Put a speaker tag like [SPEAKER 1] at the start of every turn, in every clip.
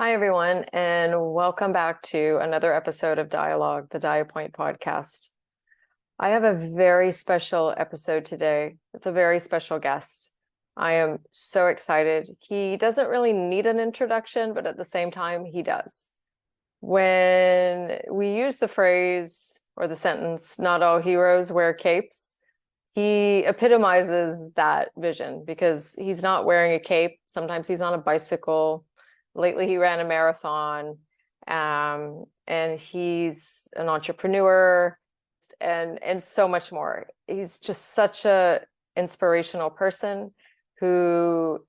[SPEAKER 1] Hi, everyone, and welcome back to another episode of Dia-Logue, the Diapoint Podcast. I have a very special episode today with a very special guest. I am so excited. He doesn't really need an introduction, but at the same time, he does. When we use the phrase or the sentence, "Not all heroes wear capes," he epitomizes that vision because he's not wearing a cape. Sometimes he's on a bicycle. Lately, he ran a marathon, and he's an entrepreneur and so much more. He's just such a inspirational person who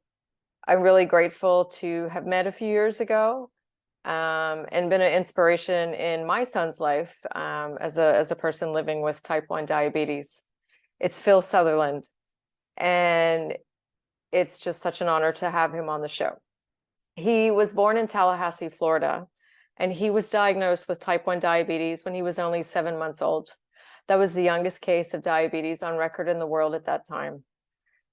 [SPEAKER 1] I'm really grateful to have met a few years ago, and been an inspiration in my son's life as a person living with type 1 diabetes. It's Phil Southerland, and it's just such an honor to have him on the show. He was born in Tallahassee, Florida, and he was diagnosed with type 1 diabetes when he was only 7 months old. That was the youngest case of diabetes on record in the world at that time.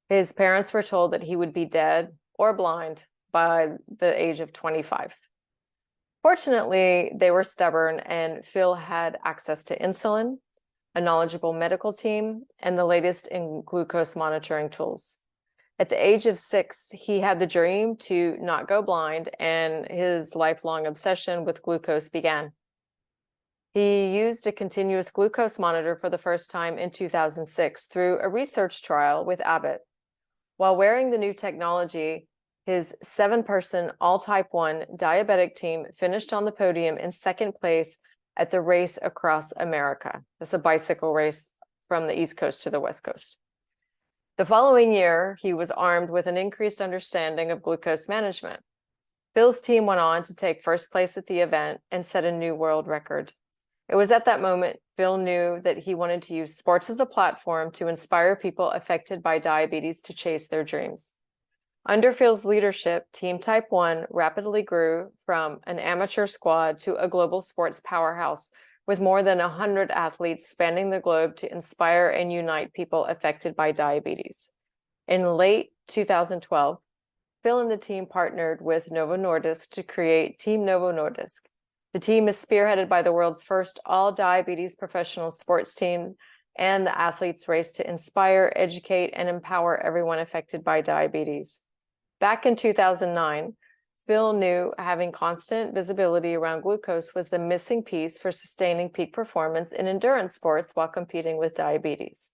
[SPEAKER 1] His parents were told that he would be dead or blind by the age of 25. Fortunately, they were stubborn, and Phil had access to insulin, a knowledgeable medical team, and the latest in glucose monitoring tools. At the age of 6, he had the dream to not go blind, and his lifelong obsession with glucose began. He used a continuous glucose monitor for the first time in 2006 through a research trial with Abbott. While wearing the new technology, his 7-person all-type 1 diabetic team finished on the podium in second place at the Race Across America. That's a bicycle race from the East Coast to the West Coast. The following year, he was armed with an increased understanding of glucose management. Phil's team went on to take first place at the event and set a new world record. It was at that moment Phil knew that he wanted to use sports as a platform to inspire people affected by diabetes to chase their dreams. Under Phil's leadership, Team Type 1 rapidly grew from an amateur squad to a global sports powerhouse with more than 100 athletes spanning the globe to inspire and unite people affected by diabetes. In late 2012, Phil and the team partnered with Novo Nordisk to create Team Novo Nordisk. The team is spearheaded by the world's first all-diabetes professional sports team, and the athletes race to inspire, educate, and empower everyone affected by diabetes. Back in 2009, Phil knew having constant visibility around glucose was the missing piece for sustaining peak performance in endurance sports while competing with diabetes.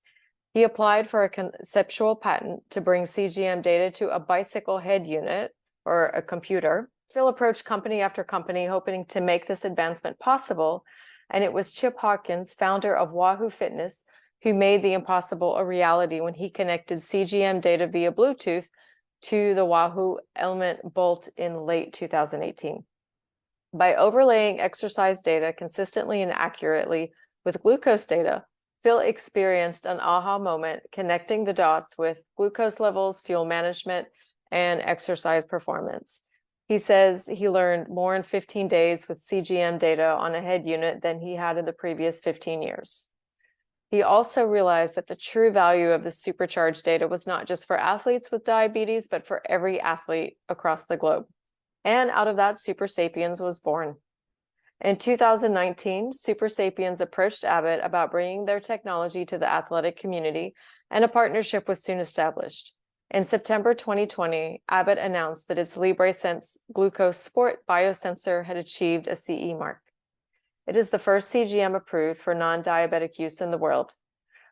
[SPEAKER 1] He applied for a conceptual patent to bring CGM data to a bicycle head unit or a computer. Phil approached company after company hoping to make this advancement possible, and it was Chip Hawkins, founder of Wahoo Fitness, who made the impossible a reality when he connected CGM data via Bluetooth to the Wahoo Element Bolt in late 2018. By overlaying exercise data consistently and accurately with glucose data, Phil experienced an aha moment connecting the dots with glucose levels, fuel management, and exercise performance. He says he learned more in 15 days with CGM data on a head unit than he had in the previous 15 years. He also realized that the true value of the supercharged data was not just for athletes with diabetes, but for every athlete across the globe. And out of that, Supersapiens was born. In 2019, Supersapiens approached Abbott about bringing their technology to the athletic community, and a partnership was soon established. In September 2020, Abbott announced that its LibreSense glucose sport biosensor had achieved a CE mark. It is the first CGM approved for non-diabetic use in the world.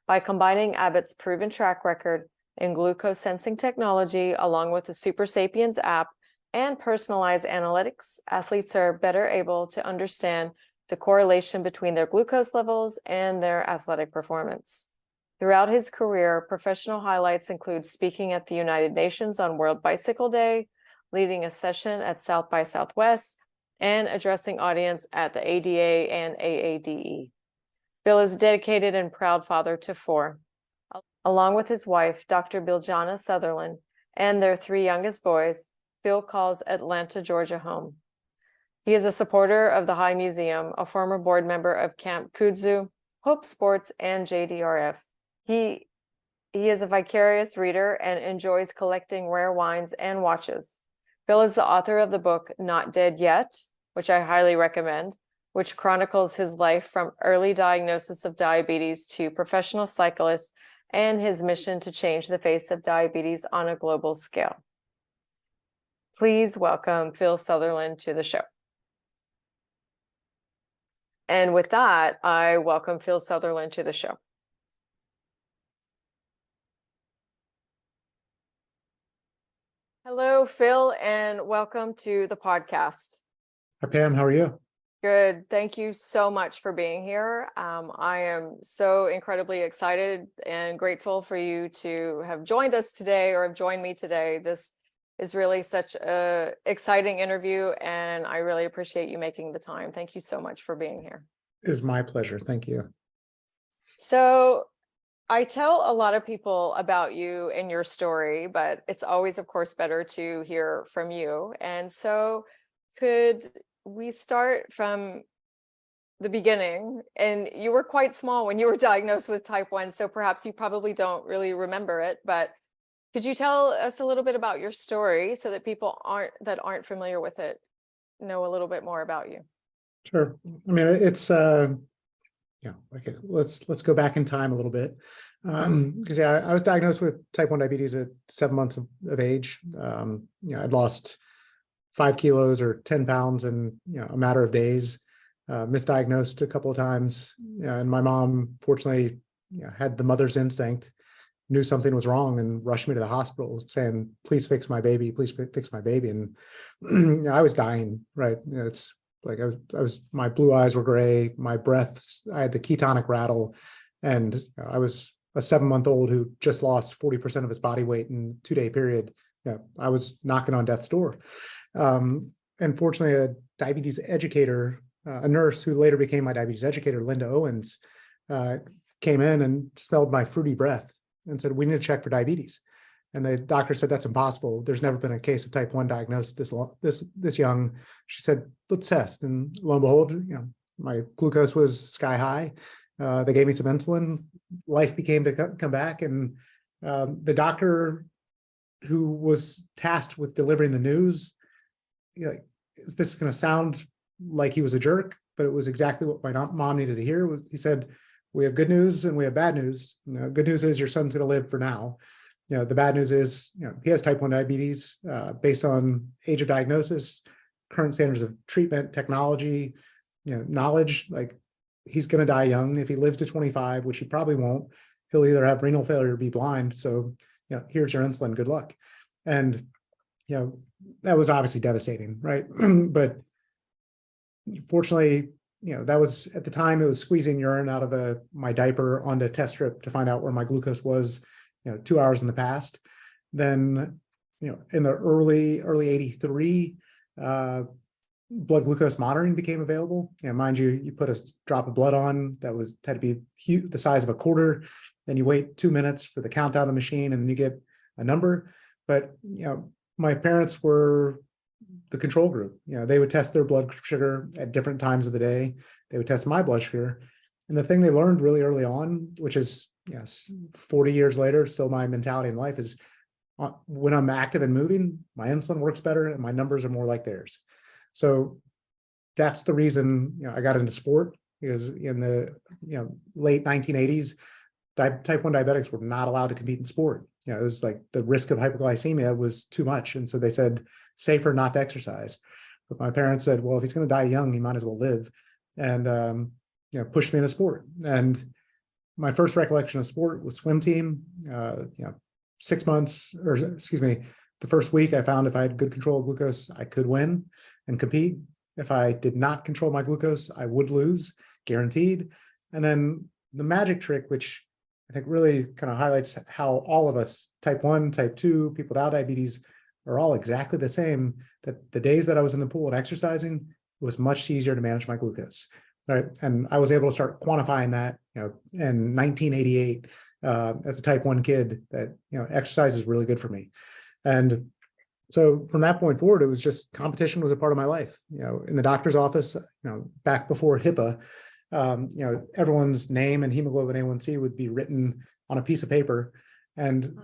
[SPEAKER 1] By combining Abbott's proven track record in glucose sensing technology along with the Supersapiens app and personalized analytics, athletes are better able to understand the correlation between their glucose levels and their athletic performance. Throughout his career, professional highlights include speaking at the United Nations on World Bicycle Day, leading a session at South by Southwest, and addressing audience at the ADA and AADE. Phil is a dedicated and proud father to 4. Along with his wife, Dr. Biljana Southerland, and their 3 youngest boys, Phil calls Atlanta, Georgia home. He is a supporter of the High Museum, a former board member of Camp Kudzu, Hope Sports, and JDRF. He is a vicarious reader and enjoys collecting rare wines and watches. Phil is the author of the book Not Dead Yet, which I highly recommend, which chronicles his life from early diagnosis of diabetes to professional cyclist and his mission to change the face of diabetes on a global scale. Please welcome Phil Southerland to the show. And with that, I welcome Phil Southerland to the show. Hello, Phil, and welcome to the podcast.
[SPEAKER 2] Hi, Pam. How are you?
[SPEAKER 1] Good. Thank you so much for being here. I am so incredibly excited and grateful for you to have joined us today or have joined me today. This is really such an exciting interview, and I really appreciate you making the time. Thank you so much for being here.
[SPEAKER 2] It is my pleasure. Thank you.
[SPEAKER 1] So I tell a lot of people about you and your story, but it's always, of course, better to hear from you. And so could we start from the beginning? And you were quite small when you were diagnosed with type 1, so perhaps you probably don't really remember it, but could you tell us a little bit about your story so that people aren't familiar with it know a little bit more about you?
[SPEAKER 2] Sure. I mean, it's okay. Let's go back in time a little bit. Because I was diagnosed with type 1 diabetes at 7 months of age. I'd lost 5 kilos or 10 pounds in a matter of days. Misdiagnosed a couple of times, and my mom fortunately had the mother's instinct, knew something was wrong, and rushed me to the hospital saying, "Please fix my baby, please fix my baby." And I was dying, right? It's like my blue eyes were gray, my breath, I had the ketonic rattle, and I was a 7-month-old who just lost 40% of his body weight in a 2-day period. I was knocking on death's door. And fortunately, a diabetes educator, a nurse who later became my diabetes educator, Linda Owens, came in and smelled my fruity breath and said, "We need to check for diabetes." And the doctor said, "That's impossible. There's never been a case of type 1 diagnosed this young." She said, "Let's test." And lo and behold, my glucose was sky high. They gave me some insulin. Life began to come back. And the doctor who was tasked with delivering the news, this is going to sound like he was a jerk, but it was exactly what my mom needed to hear. He said, "We have good news and we have bad news. Good news is your son's going to live for now. The bad news is, he has type 1 diabetes based on age of diagnosis, current standards of treatment, technology, knowledge. Like, he's going to die young. If he lives to 25, which he probably won't, he'll either have renal failure or be blind. So, here's your insulin. Good luck." And, that was obviously devastating, right? But fortunately, that was, at the time, it was squeezing urine out of my diaper onto a test strip to find out where my glucose was, 2 hours in the past. Then, in the early 83, blood glucose monitoring became available. Mind you, you put a drop of blood on that had to be the size of a quarter. Then you wait 2 minutes for the countdown machine, and then you get a number. But, my parents were the control group. They would test their blood sugar at different times of the day. They would test my blood sugar. And the thing they learned really early on, which is 40 years later, still my mentality in life, is when I'm active and moving, my insulin works better and my numbers are more like theirs. So that's the reason I got into sport, because in the late 1980s, type 1 diabetics were not allowed to compete in sport. It was like the risk of hypoglycemia was too much. And so they said, safer not to exercise. But my parents said, well, if he's going to die young, he might as well live. And, pushed me into sport. And my first recollection of sport was swim team. 6 months, or excuse me, the first week I found if I had good control of glucose, I could win and compete. If I did not control my glucose, I would lose, guaranteed. And then the magic trick, which I think really kind of highlights how all of us, type 1, type 2, people without diabetes, are all exactly the same, that the days that I was in the pool and exercising, it was much easier to manage my glucose. Right. And I was able to start quantifying that, in 1988, as a type 1 kid, that, exercise is really good for me. And so from that point forward, it was just competition was a part of my life. In the doctor's office, back before HIPAA, everyone's name and hemoglobin A1C would be written on a piece of paper. And,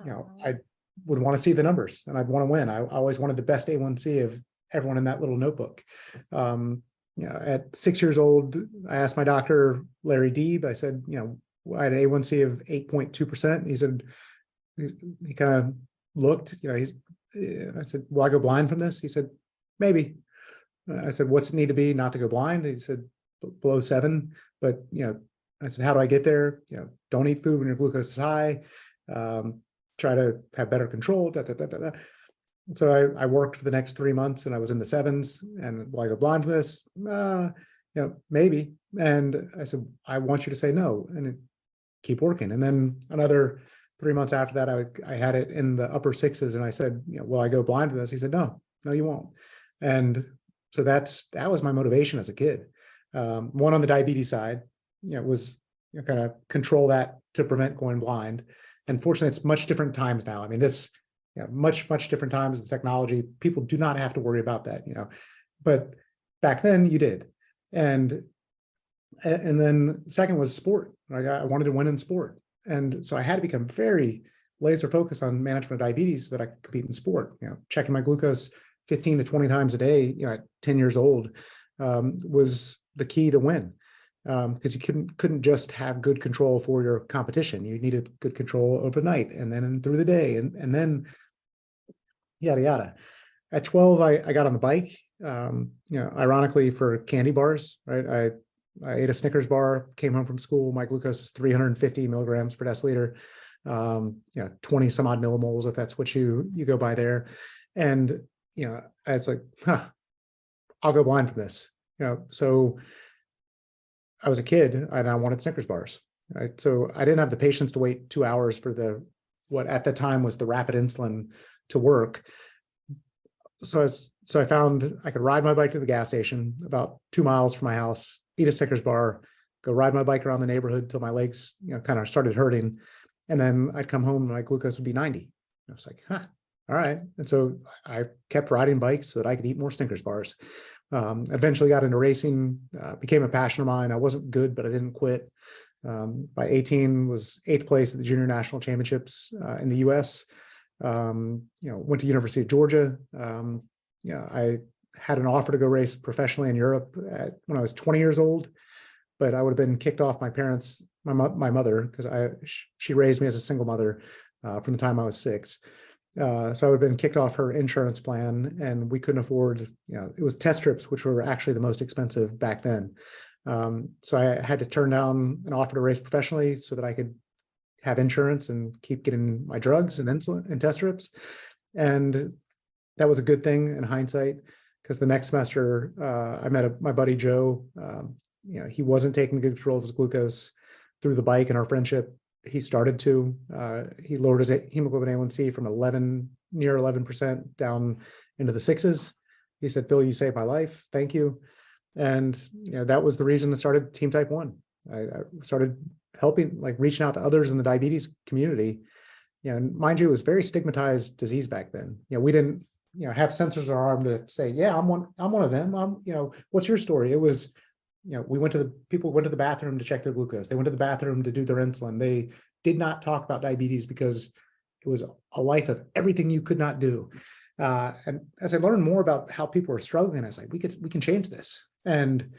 [SPEAKER 2] I would want to see the numbers and I'd want to win. I always wanted the best A1C of everyone in that little notebook. At 6 years old, I asked my doctor, Larry Deeb, I said, I had an A1C of 8.2%. He said, he kind of looked, I said, will I go blind from this? He said, maybe. I said, what's it need to be not to go blind? He said, below 7. But, I said, how do I get there? Don't eat food when your glucose is high. Try to have better control. So I worked for the next 3 months and I was in the 7s. And will I go blind from this? Maybe. And I said, I want you to say no and keep working. And then another 3 months after that, I had it in the upper 6s. And I said, will I go blind from this? He said, no, you won't. And so that was my motivation as a kid. One on the diabetes side, was kind of control that to prevent going blind. And fortunately, it's much different times now. I mean, much different times with technology. People do not have to worry about that, but back then you did. And then second was sport. Right? I wanted to win in sport. And so I had to become very laser focused on management of diabetes so that I could compete in sport, checking my glucose 15 to 20 times a day, at 10 years old, was the key to win. Because you couldn't just have good control for your competition. You needed good control overnight and then through the day and then yada, yada. At 12, I got on the bike, ironically for candy bars, right? I ate a Snickers bar, came home from school. My glucose was 350 milligrams per deciliter, 20 some odd millimoles, if that's what you go by there. And, I was like, I'll go blind from this, so I was a kid and I wanted Snickers bars, right? So I didn't have the patience to wait 2 hours for what at the time was the rapid insulin to work. So I found I could ride my bike to the gas station about 2 miles from my house, eat a Snickers bar, go ride my bike around the neighborhood till my legs, kind of started hurting. And then I'd come home and my glucose would be 90. I was like, all right. And so I kept riding bikes so that I could eat more Snickers bars. Eventually got into racing, became a passion of mine. I wasn't good, but I didn't quit. By 18 was 8th place at the junior national championships in the US. Went to University of Georgia. I had an offer to go race professionally in Europe when I was 20 years old, but I would have been kicked off my parents, my mother, because she raised me as a single mother from the time I was 6. So I would have been kicked off her insurance plan and we couldn't afford, it was test strips, which were actually the most expensive back then. So I had to turn down an offer to race professionally so that I could have insurance and keep getting my drugs and insulin and test strips. And that was a good thing in hindsight, because the next semester I met my buddy Joe. He wasn't taking good control of his glucose through the bike and our friendship. He started to, he lowered his hemoglobin A1C from near 11% down into the 6s. He said, Phil, you saved my life. Thank you. And, that was the reason I started Team Type 1. I started helping, reaching out to others in the diabetes community. And mind you, it was very stigmatized disease back then. We didn't, have sensors on our arm to say, yeah, I'm one of them. What's your story? It was, people went to the bathroom to check their glucose. They went to the bathroom to do their insulin. They did not talk about diabetes because it was a life of everything you could not do. And as I learned more about how people were struggling, I was like, we can change this, and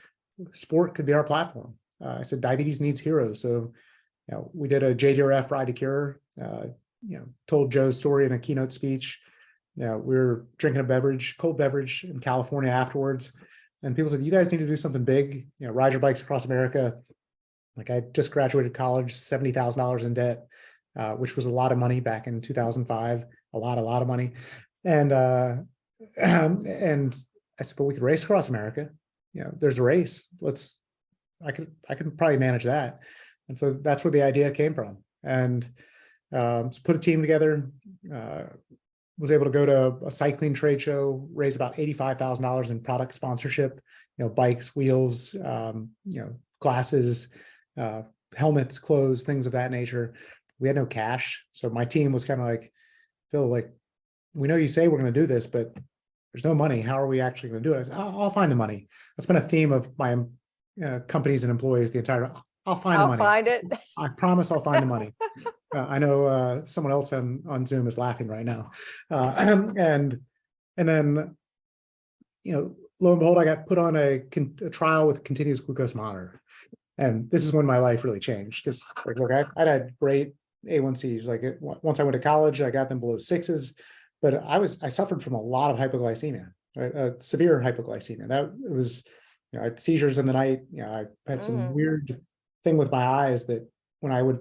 [SPEAKER 2] sport could be our platform. I said, diabetes needs heroes. So, we did a JDRF Ride to Cure, told Joe's story in a keynote speech. We were drinking a cold beverage in California afterwards. And people said, you guys need to do something big, ride your bikes across America. I just graduated college, $70,000 in debt, which was a lot of money back in 2005, a lot of money. And I said, but we could race across America. There's a race. I can probably manage that. And so that's where the idea came from. And so put a team together, was able to go to a cycling trade show, raise about $85,000 in product sponsorship, bikes, wheels, glasses, helmets, clothes, things of that nature. We had no cash. So my team was kind of like, Phil, we know you say we're going to do this, but there's no money. How are we actually going to do it? I said, I'll find the money. That's been a theme of my companies and employees the entire time. I'll find the money.
[SPEAKER 1] I'll find it.
[SPEAKER 2] I promise I'll find the money. I know someone else on Zoom is laughing right now. And then, lo and behold, I got put on a trial with continuous glucose monitor. And this is when my life really changed. Because look, I'd had great A1Cs. Like once I went to college, I got them below 6s, but I suffered from a lot of hypoglycemia, right? Severe hypoglycemia. That it was, I had seizures in the night. I had some weird thing with my eyes that when I would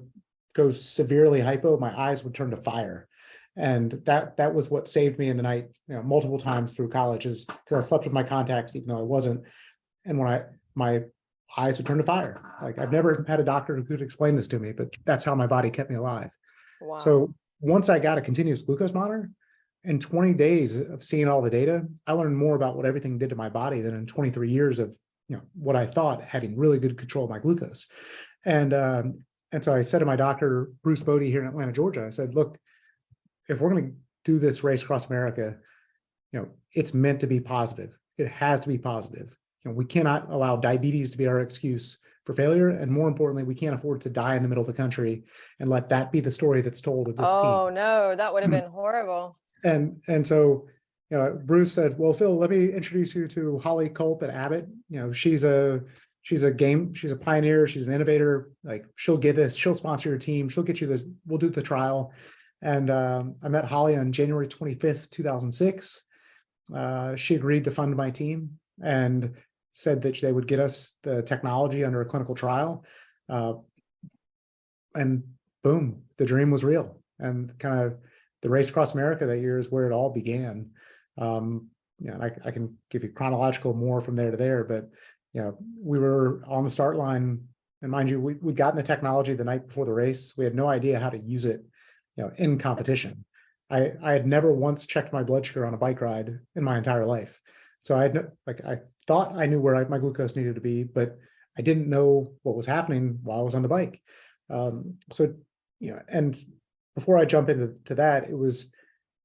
[SPEAKER 2] go severely hypo, my eyes would turn to fire. And that was what saved me in the night, multiple times through college, is because I slept with my contacts, even though I wasn't. And when my eyes would turn to fire. Like I've never had a doctor who could explain this to me, but that's how my body kept me alive.
[SPEAKER 1] Wow.
[SPEAKER 2] So once I got a continuous glucose monitor, in 20 days of seeing all the data, I learned more about what everything did to my body than in 23 years of what I thought having really good control of my glucose. And so I said to my doctor, Bruce Bodie here in Atlanta, Georgia, I said, look, if we're going to do this race across America, it's meant to be positive. It has to be positive. We cannot allow diabetes to be our excuse for failure. And more importantly, we can't afford to die in the middle of the country and let that be the story that's told of this team.
[SPEAKER 1] Oh no, that would have been horrible.
[SPEAKER 2] And so, Bruce said, well, Phil, let me introduce you to Holly Culp at Abbott. She's a pioneer. She's an innovator. Like she'll sponsor your team. She'll get you this. We'll do the trial. And I met Holly on January 25th, 2006. She agreed to fund my team and said that they would get us the technology under a clinical trial. And boom, the dream was real. And kind of the race across America that year is where it all began. I can give you chronological more from there to there, but we were on the start line, and mind you, we'd gotten the technology the night before the race. We had no idea how to use it, in competition. I had never once checked my blood sugar on a bike ride in my entire life. So I thought I knew where my glucose needed to be, but I didn't know what was happening while I was on the bike. And before I jump into that, it was,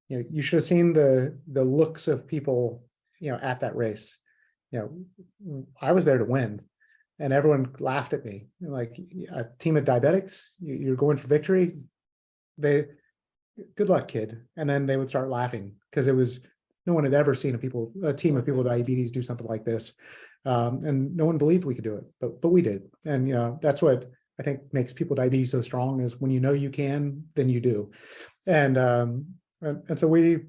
[SPEAKER 2] you should have seen the looks of people, at that race. I was there to win, and everyone laughed at me. Like a team of diabetics, you're going for victory. Good luck, kid. And then they would start laughing because it was, no one had ever seen a team of people with diabetes do something like this. And no one believed we could do it, but we did. And, that's what I think makes people diabetes so strong, is when you can, then you do. And so we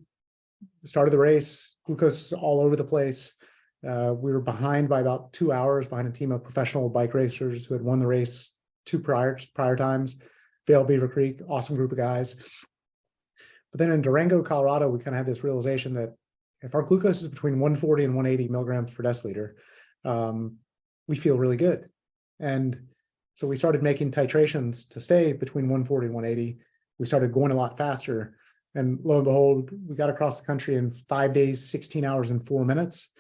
[SPEAKER 2] started the race, glucose all over the place. We were behind by about 2 hours behind a team of professional bike racers who had won the race two prior times. Vail Beaver Creek, awesome group of guys. But then in Durango, Colorado, we kind of had this realization that if our glucose is between 140 and 180 milligrams per deciliter, we feel really good. And so we started making titrations to stay between 140 and 180. We started going a lot faster. And lo and behold, we got across the country in 5 days, 16 hours and 4 minutes.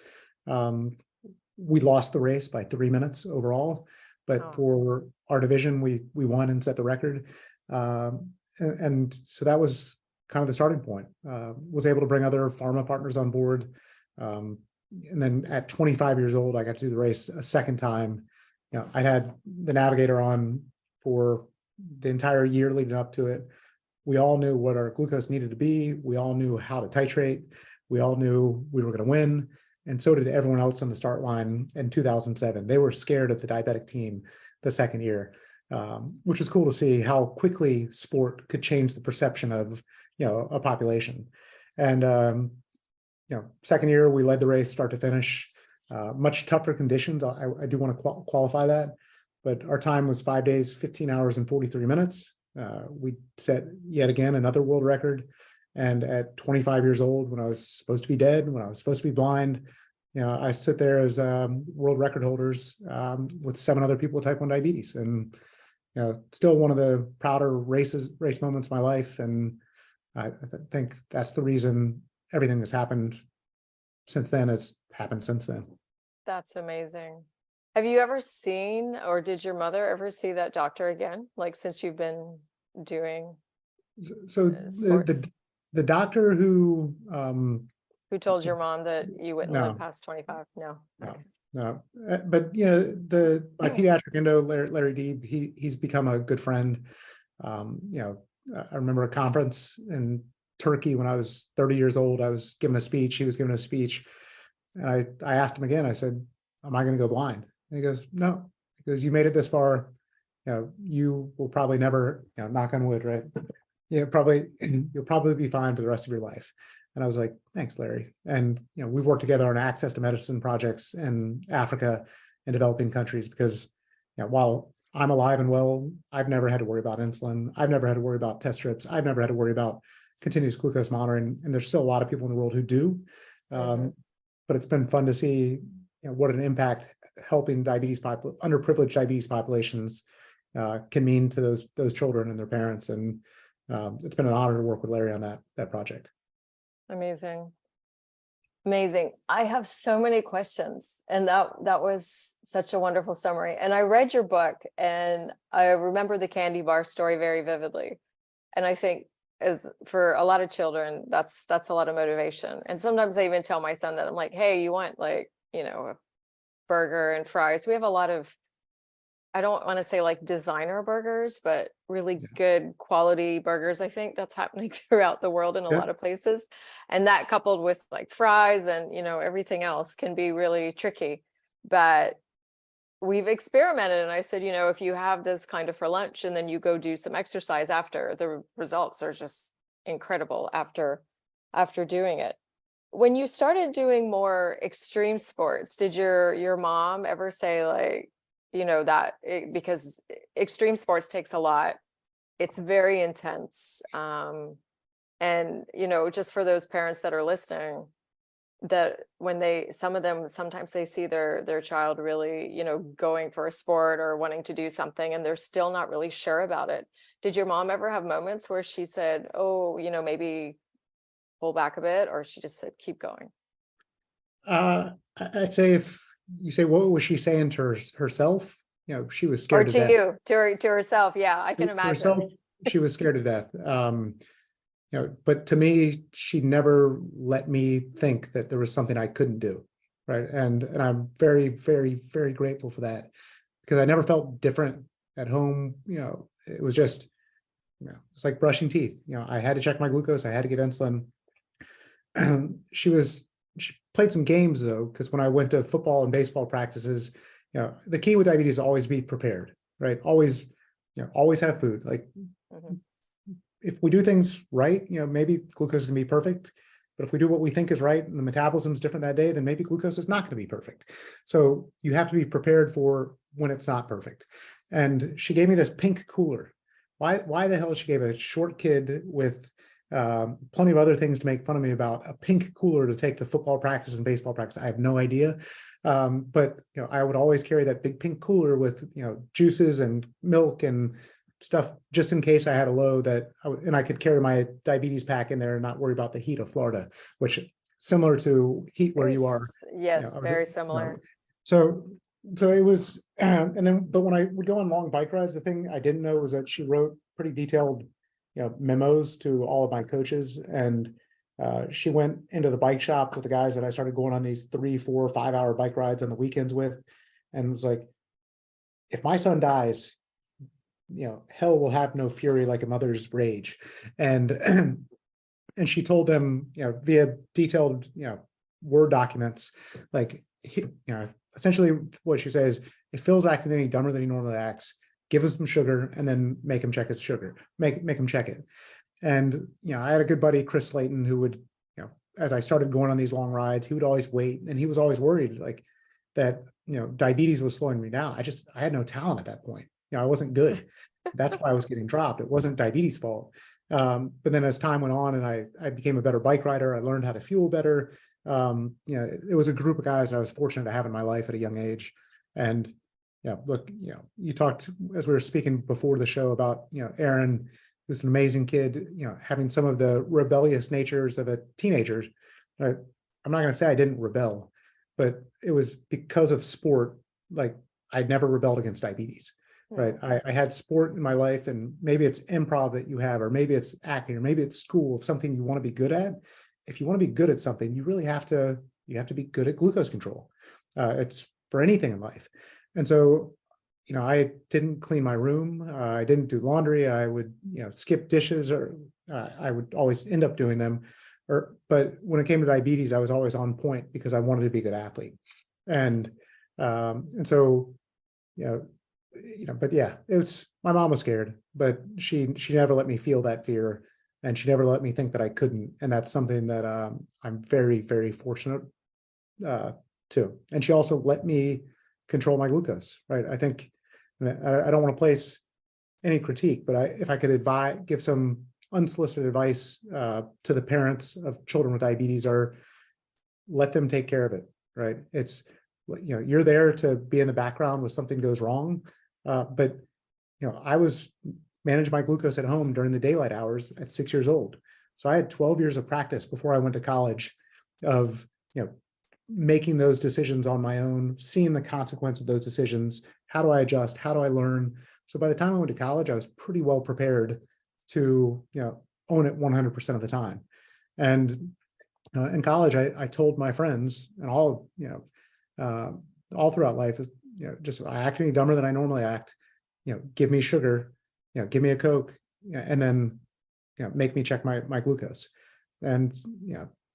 [SPEAKER 2] We lost the race by 3 minutes overall, but for our division, we won and set the record. And so that was kind of the starting point. Was able to bring other pharma partners on board. And then at 25 years old, I got to do the race a second time. I had the navigator on for the entire year leading up to it. We all knew what our glucose needed to be. We all knew how to titrate. We all knew we were going to win. And so did everyone else on the start line in 2007. They were scared of the diabetic team the second year, which was cool to see how quickly sport could change the perception of, a population. And, second year, we led the race start to finish, much tougher conditions. I do want to qualify that, but our time was 5 days, 15 hours and 43 minutes. We set yet again another world record. And at 25 years old, when I was supposed to be dead, when I was supposed to be blind, I stood there as world record holders with 7 other people with type 1 diabetes. And, still one of the prouder race moments of my life. And I think that's the reason everything that's happened since then has happened since then.
[SPEAKER 1] That's amazing. Have you ever seen, or did your mother ever see that doctor again? Like since you've been doing
[SPEAKER 2] the doctor who
[SPEAKER 1] told your mom that you wouldn't live past 25? No.
[SPEAKER 2] But my pediatric endo, Larry Deeb, he's become a good friend. I remember a conference in Turkey when I was 30 years old. I was giving a speech. He was giving a speech. And I asked him again, I said, am I going to go blind? And he goes, no, because you made it this far. You will probably never, knock on wood, right? You'll probably be fine for the rest of your life. And I was like, thanks, Larry. And, we've worked together on access to medicine projects in Africa and developing countries because, while I'm alive and well, I've never had to worry about insulin. I've never had to worry about test strips. I've never had to worry about continuous glucose monitoring. And there's still a lot of people in the world who do. But it's been fun to see what an impact helping underprivileged diabetes populations can mean to those children and their parents. And it's been an honor to work with Larry on that project.
[SPEAKER 1] Amazing. I have so many questions, and that was such a wonderful summary. And I read your book, and I remember the candy bar story very vividly. And I think as for a lot of children, that's a lot of motivation. And sometimes I even tell my son that I'm like, hey, you want a burger and fries? We have a lot of, I don't want to say like designer burgers, but really good quality burgers. I think that's happening throughout the world in a lot of places. And that coupled with like fries and, everything else can be really tricky. But we've experimented. And I said, if you have this kind of for lunch and then you go do some exercise after, the results are just incredible after doing it. When you started doing more extreme sports, did your mom ever say like, because extreme sports takes a lot, it's very intense. And, just for those parents that are listening, that when sometimes they see their child really, going for a sport or wanting to do something and they're still not really sure about it. Did your mom ever have moments where she said, oh, maybe pull back a bit, or she just said, keep going?
[SPEAKER 2] I'd say if you say, what was she saying to herself? She was scared to death.
[SPEAKER 1] To herself. Yeah, I can imagine.
[SPEAKER 2] Herself, she was scared to death. But to me, she never let me think that there was something I couldn't do. Right. And I'm very, very, very grateful for that, because I never felt different at home. It was just, it's like brushing teeth. I had to check my glucose. I had to get insulin. She played some games though, because when I went to football and baseball practices, the key with diabetes is always be prepared, right? Always have food. Like if we do things right, maybe glucose can be perfect, but if we do what we think is right and the metabolism is different that day, then maybe glucose is not going to be perfect. So you have to be prepared for when it's not perfect. And she gave me this pink cooler. Why the hell she gave a short kid with plenty of other things to make fun of me about a pink cooler to take to football practice and baseball practice? I have no idea. But I would always carry that big pink cooler with juices and milk and stuff just in case I had a low and I could carry my diabetes pack in there and not worry about the heat of Florida, which similar to heat where you are.
[SPEAKER 1] Yes, very similar.
[SPEAKER 2] So it was, but when I would go on long bike rides, the thing I didn't know was that she wrote pretty detailed memos to all of my coaches, and she went into the bike shop with the guys that I started going on these 3, 4, 5 hour bike rides on the weekends with, and was like, if my son dies, hell will have no fury like a mother's rage. And and she told them, via detailed, Word documents, like, essentially what she says, if Phil's acting any dumber than he normally acts, give him some sugar and then make him check his sugar, make him check it. And, I had a good buddy, Chris Slayton, who would, as I started going on these long rides, he would always wait, and he was always worried like that, diabetes was slowing me down. I had no talent at that point. I wasn't good. That's why I was getting dropped. It wasn't diabetes' fault. But then as time went on and I became a better bike rider, I learned how to fuel better. It was a group of guys I was fortunate to have in my life at a young age. And look, you talked as we were speaking before the show about, Aaron, who's an amazing kid, having some of the rebellious natures of a teenager. I'm not going to say I didn't rebel, but it was because of sport. Like I'd never rebelled against diabetes. Right. I had sport in my life, and maybe it's improv that you have, or maybe it's acting, or maybe it's school, something you want to be good at. If you want to be good at something, you really have to be good at glucose control. It's for anything in life. And so I didn't clean my room. I didn't do laundry. I would, skip dishes, or I would always end up doing them. But when it came to diabetes, I was always on point because I wanted to be a good athlete. And so, but yeah, my mom was scared, but she never let me feel that fear, and she never let me think that I couldn't. And that's something that I'm very, very fortunate to. And she also let me control my glucose, right? I think, I don't want to place any critique, but if I could give some unsolicited advice to the parents of children with diabetes, or let them take care of it, right? It's, you're there to be in the background when something goes wrong. But, I was managed my glucose at home during the daylight hours at 6 years old. So I had 12 years of practice before I went to college of, making those decisions on my own, seeing the consequence of those decisions. How do I adjust? How do I learn? So by the time I went to college, I was pretty well prepared to, own it 100% of the time. And in college, I told my friends, and all throughout life, is, I act any dumber than I normally act. Give me sugar, give me a Coke, and then, make me check my glucose. And,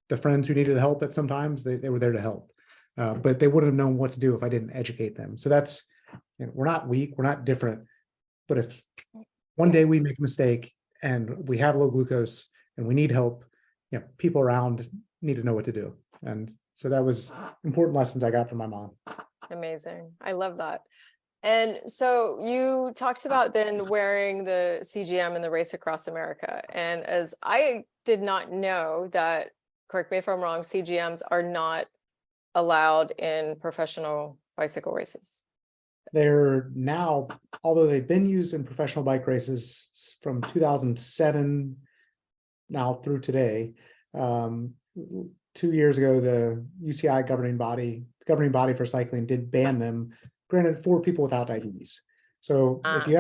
[SPEAKER 2] the friends who needed help at sometimes, they were there to help. But they wouldn't have known what to do if I didn't educate them. So that's, we're not weak, we're not different. But if one day we make a mistake and we have low glucose and we need help, people around need to know what to do. And so that was important lessons I got from my mom.
[SPEAKER 1] Amazing. I love that. And so you talked about then wearing the CGM in the race across America. And as I did not know that, correct me if I'm wrong, CGMs are not allowed in professional bicycle races.
[SPEAKER 2] They're now, although they've been used in professional bike races from 2007 now through today. 2 years ago, the UCI governing body for cycling did ban them, granted, for people without diabetes. So if you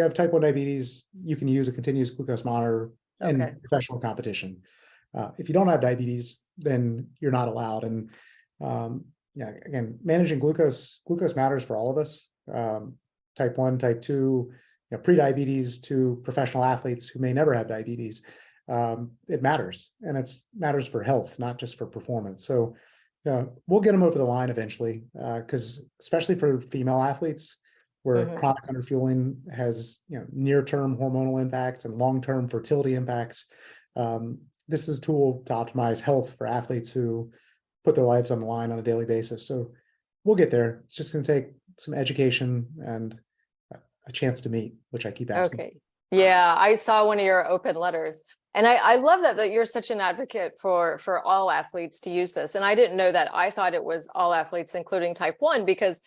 [SPEAKER 2] have type 1 diabetes, you can use a continuous glucose monitor in professional competition. If you don't have diabetes, then you're not allowed. And again, managing glucose matters for all of us. Type 1, type 2, pre-diabetes to professional athletes who may never have diabetes. It matters, and it matters for health, not just for performance. So we'll get them over the line eventually, because especially for female athletes, where chronic underfueling has near-term hormonal impacts and long-term fertility impacts. This is a tool to optimize health for athletes who put their lives on the line on a daily basis. So we'll get there. It's just going to take some education and a chance to meet, which I keep asking.
[SPEAKER 1] Okay. Yeah, I saw one of your open letters. And I love that you're such an advocate for all athletes to use this. And I didn't know that. I thought it was all athletes, including type 1, because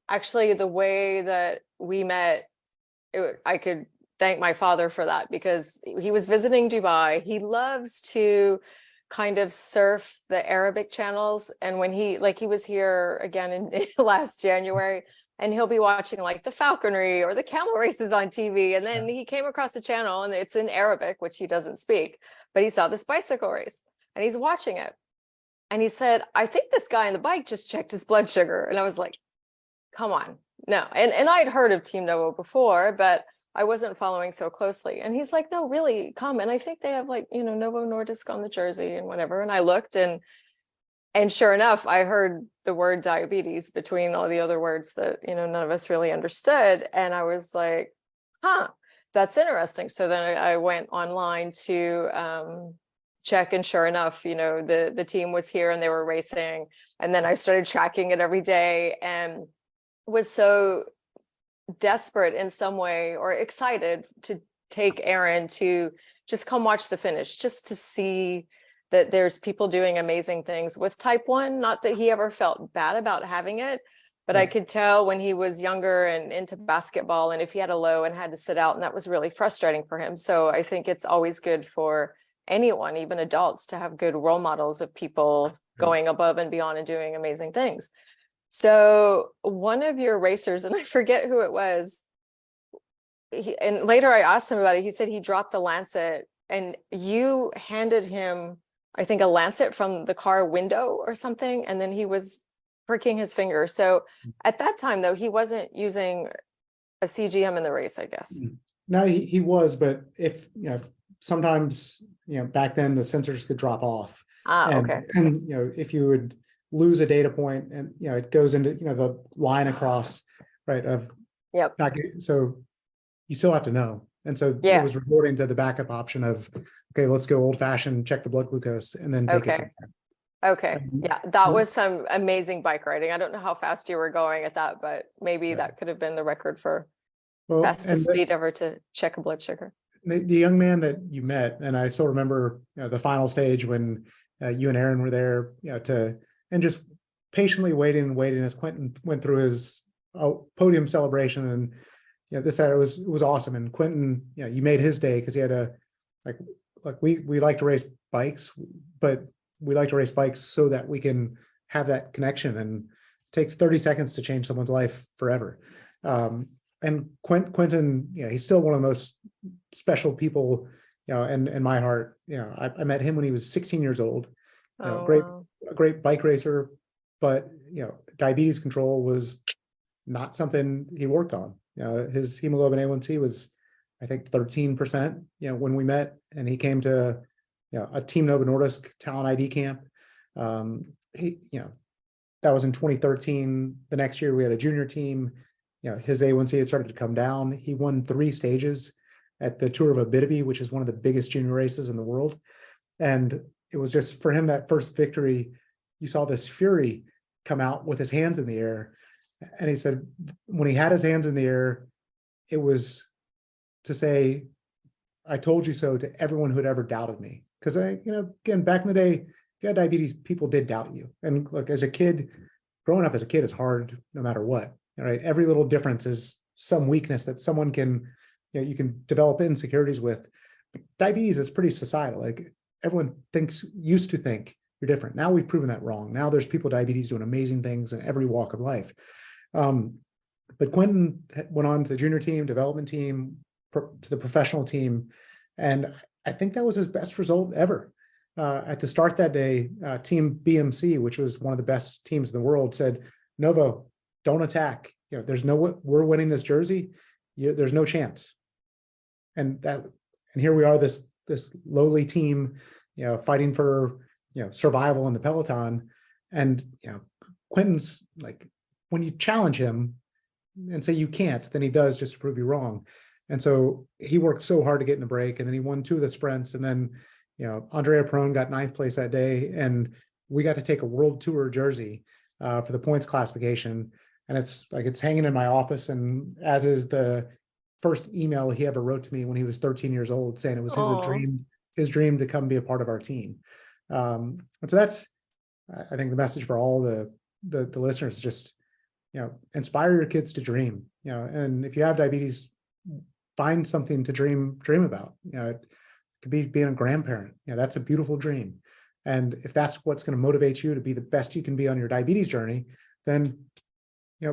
[SPEAKER 1] actually the way that we met, I could thank my father for that, because he was visiting Dubai. He loves to kind of surf the Arabic channels. And when he was here again in last January, and he'll be watching like the falconry or the camel races on TV. And then he came across a channel and it's in Arabic, which he doesn't speak, but he saw this bicycle race and he's watching it. And he said, I think this guy on the bike just checked his blood sugar. And I was like, come on, no. And I'd heard of Team Novo before, but I wasn't following so closely. And he's like, no, really, come. And I think they have like, Novo Nordisk on the jersey and whatever. And I looked and sure enough, I heard the word diabetes between all the other words that, none of us really understood. And I was like, that's interesting. So then I went online to check, and sure enough, the team was here and they were racing. And then I started tracking it every day and was so desperate in some way, or excited to take Aaron to just come watch the finish, just to see that there's people doing amazing things with type 1. Not that he ever felt bad about having it, but I could tell when he was younger and into basketball, and if he had a low and had to sit out, and that was really frustrating for him. So I think it's always good for anyone, even adults, to have good role models of people going above and beyond and doing amazing things. So one of your racers, and I forget who it was, and later I asked him about it, he said he dropped the Lancet and you handed him, I think, a Lancet from the car window or something, and then he was pricking his finger. So at that time, though, he wasn't using a CGM in the race, I guess.
[SPEAKER 2] No, he was, but if, sometimes, back then the sensors could drop off.
[SPEAKER 1] Okay.
[SPEAKER 2] And, if you would lose a data point and, it goes into, the line across, right, of,
[SPEAKER 1] Yep.
[SPEAKER 2] so you still have to know. And so
[SPEAKER 1] Yeah.
[SPEAKER 2] it was resorting to the backup option of, okay, let's go old fashioned, check the blood glucose and then take it from there.
[SPEAKER 1] Okay. Yeah, that was some amazing bike riding. I don't know how fast you were going at that, but maybe that could have been the record for fastest speed ever to check a blood sugar.
[SPEAKER 2] The young man that you met, and I still remember, the final stage when you and Aaron were there, and just patiently waiting as Quentin went through his podium celebration, and this it was awesome. And Quentin, you made his day because he had a we like to race bikes, but we like to race bikes so that we can have that connection, and it takes 30 seconds to change someone's life forever. And Quentin, he's still one of the most special people, in my heart. I met him when he was 16 years old. A great bike racer, but diabetes control was not something he worked on. His hemoglobin A1C was, I think, 13%. When we met, and he came to a Team Novo talent ID camp. That was in 2013. The next year we had a junior team. His A1C had started to come down. He won 3 stages at the Tour of Abitibi, which is one of the biggest junior races in the world. And it was just for him, that first victory, you saw this fury come out with his hands in the air. And he said, when he had his hands in the air, it was to say, I told you so to everyone who had ever doubted me. Because again, back in the day, if you had diabetes, people did doubt you. And look, as a kid, growing up as a kid is hard no matter what. Right? Every little difference is some weakness that someone can, you can develop insecurities with. But diabetes is pretty societal. Like, everyone used to think you're different. Now we've proven that wrong. Now there's people with diabetes doing amazing things in every walk of life. But Quentin went on to the junior team, development team, to the professional team. And I think that was his best result ever. At the start that day, Team BMC, which was one of the best teams in the world, said, Novo, don't attack. We're winning this jersey. There's no chance. And here we are, this lowly team, fighting for, survival in the peloton. And, Quentin's like, when you challenge him and say you can't, then he does, just to prove you wrong. And so he worked so hard to get in the break, and then he won 2 of the sprints. And then, Andrea Perone got 9th place that day, and we got to take a world tour jersey for the points classification. And it's hanging in my office, and as is the first email he ever wrote to me when he was 13 years old, saying it was his dream to come be a part of our team. And so that's, I think, the message for all the listeners, just, inspire your kids to dream, and if you have diabetes, find something to dream about. It could be being a grandparent. That's a beautiful dream. And if that's what's going to motivate you to be the best you can be on your diabetes journey, then,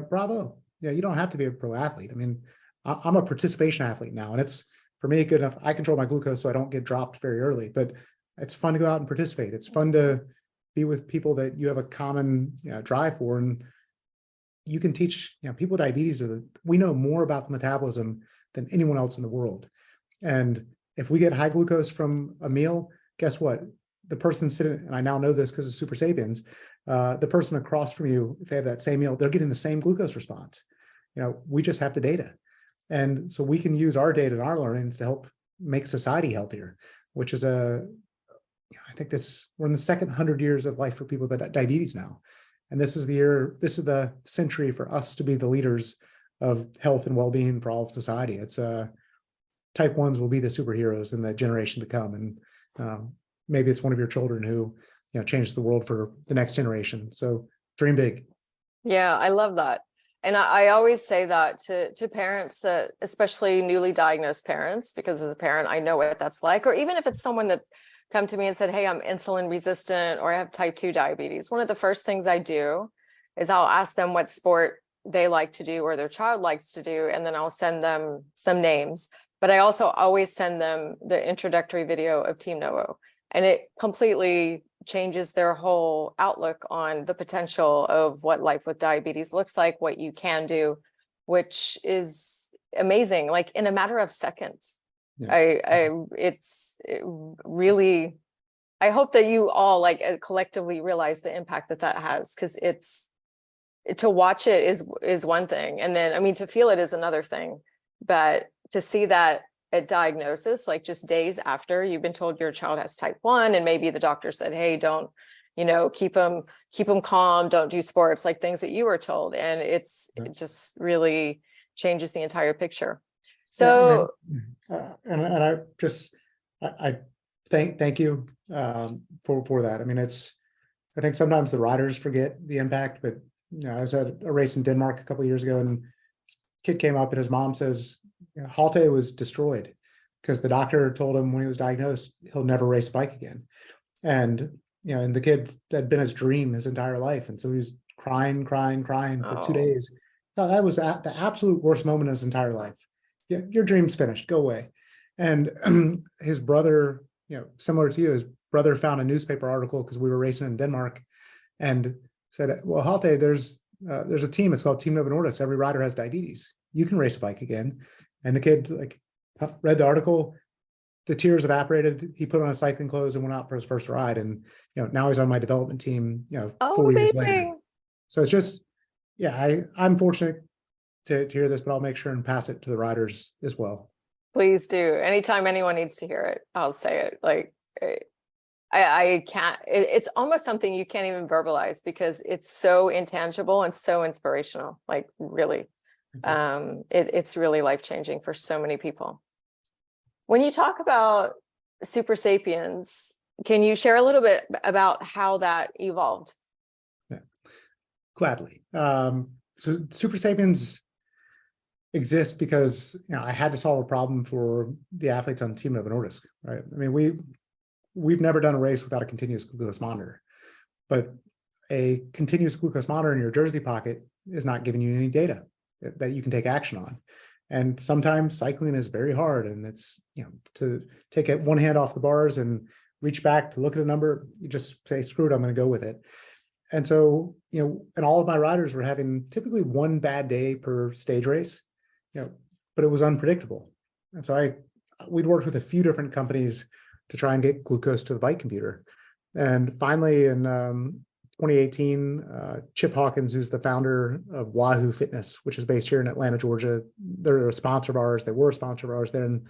[SPEAKER 2] bravo. You don't have to be a pro athlete. I mean, I'm a participation athlete now, and it's, for me, good enough. I control my glucose so I don't get dropped very early, but it's fun to go out and participate. It's fun to be with people that you have a common drive for, and you can teach, people with diabetes. We know more about the metabolism than anyone else in the world. And if we get high glucose from a meal, guess what? The person sitting, and I now know this because of Supersapiens, the person across from you, if they have that same meal, they're getting the same glucose response. We just have the data. And so we can use our data and our learnings to help make society healthier, which is I think we're in the second 100 years of life for people with diabetes now. And this is the century for us to be the leaders of health and well-being for all of society. It's type 1s will be the superheroes in the generation to come. And maybe it's one of your children who, changes the world for the next generation. So dream big. Yeah,
[SPEAKER 1] I love that. And I always say that to parents, that especially newly diagnosed parents, because as a parent, I know what that's like. Or even if it's someone that's come to me and said, hey, I'm insulin resistant, or I have type 2 diabetes. One of the first things I do is I'll ask them what sport they like to do or their child likes to do. And then I'll send them some names. But I also always send them the introductory video of Team Novo. And it completely changes their whole outlook on the potential of what life with diabetes looks like, what you can do, which is amazing, like in a matter of seconds.
[SPEAKER 2] Yeah.
[SPEAKER 1] Really, I hope that you all like collectively realize the impact that that has, because to watch it is one thing, and then I mean to feel it is another thing, but to see that at diagnosis, like just days after you've been told your child has type 1, and maybe the doctor said, hey, don't, keep them calm, don't do sports, like things that you were told, and it just really changes the entire picture. So
[SPEAKER 2] and I thank you for that. I mean, I think sometimes the riders forget the impact, but I was at a race in Denmark a couple of years ago, and this kid came up and his mom says, Halte was destroyed because the doctor told him when he was diagnosed, he'll never race a bike again. And, and the kid had been his dream his entire life. And so he was crying for 2 days. No, that was the absolute worst moment of his entire life. Yeah, your dream's finished, go away. And his brother, similar to you, his brother found a newspaper article because we were racing in Denmark and said, well, Halte, there's a team, it's called Team Novo and Supersapiens. Every rider has diabetes. You can race a bike again. And the kid read the article, the tears evaporated. He put on his cycling clothes and went out for his first ride. And, now he's on my development team, 4 years later. So it's just, I'm fortunate to hear this, but I'll make sure and pass it to the riders as well.
[SPEAKER 1] Please do. Anytime anyone needs to hear it, I'll say it. Like, I can't, it's almost something you can't even verbalize because it's so intangible and so inspirational, like really. It's really life-changing for so many people. When you talk about Supersapiens, can you share a little bit about how that evolved?
[SPEAKER 2] Yeah, gladly. So Supersapiens exists because I had to solve a problem for the athletes on Team Novo and Supersapiens, right? I mean, we've never done a race without a continuous glucose monitor, but a continuous glucose monitor in your jersey pocket is not giving you any data that you can take action on. And sometimes cycling is very hard, and it's, to take it one hand off the bars and reach back to look at a number, you just say, screw it, I'm going to go with it. And so, and all of my riders were having typically one bad day per stage race, but it was unpredictable. And so we'd worked with a few different companies to try and get glucose to the bike computer. And finally in 2018, Chip Hawkins, who's the founder of Wahoo Fitness, which is based here in Atlanta, Georgia. They're a sponsor of ours. They were a sponsor of ours then.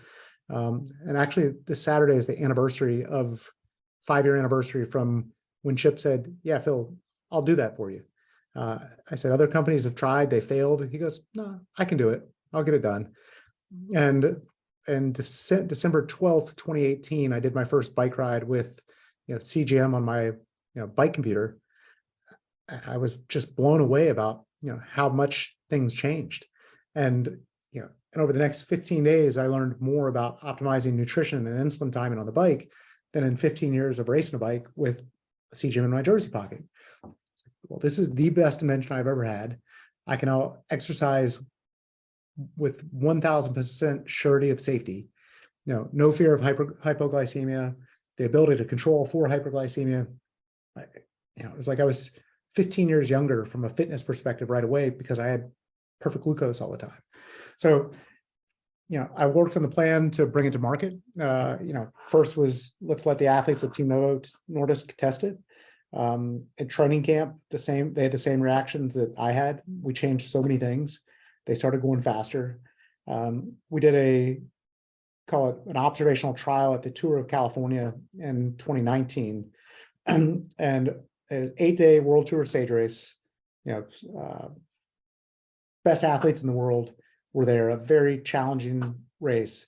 [SPEAKER 2] And actually this Saturday is the 5-year anniversary from when Chip said, yeah, Phil, I'll do that for you. I said, other companies have tried, they failed. He goes, no, I can do it. I'll get it done. And December 12th, 2018, I did my first bike ride with, CGM on my, bike computer. I was just blown away about, how much things changed. And, and over the next 15 days, I learned more about optimizing nutrition and insulin timing on the bike than in 15 years of racing a bike with a CGM in my jersey pocket. Well, this is the best invention I've ever had. I can now exercise with 1000% surety of safety, no fear of hypoglycemia, the ability to control for hyperglycemia. It was like I was 15 years younger from a fitness perspective right away because I had perfect glucose all the time. So, I worked on the plan to bring it to market. First was, let's let the athletes of Team Novo Nordisk test it. At training camp, they had the same reactions that I had. We changed so many things. They started going faster. We did call it an observational trial at the Tour of California in 2019, and an 8-day World Tour stage race. Best athletes in the world were there. A very challenging race.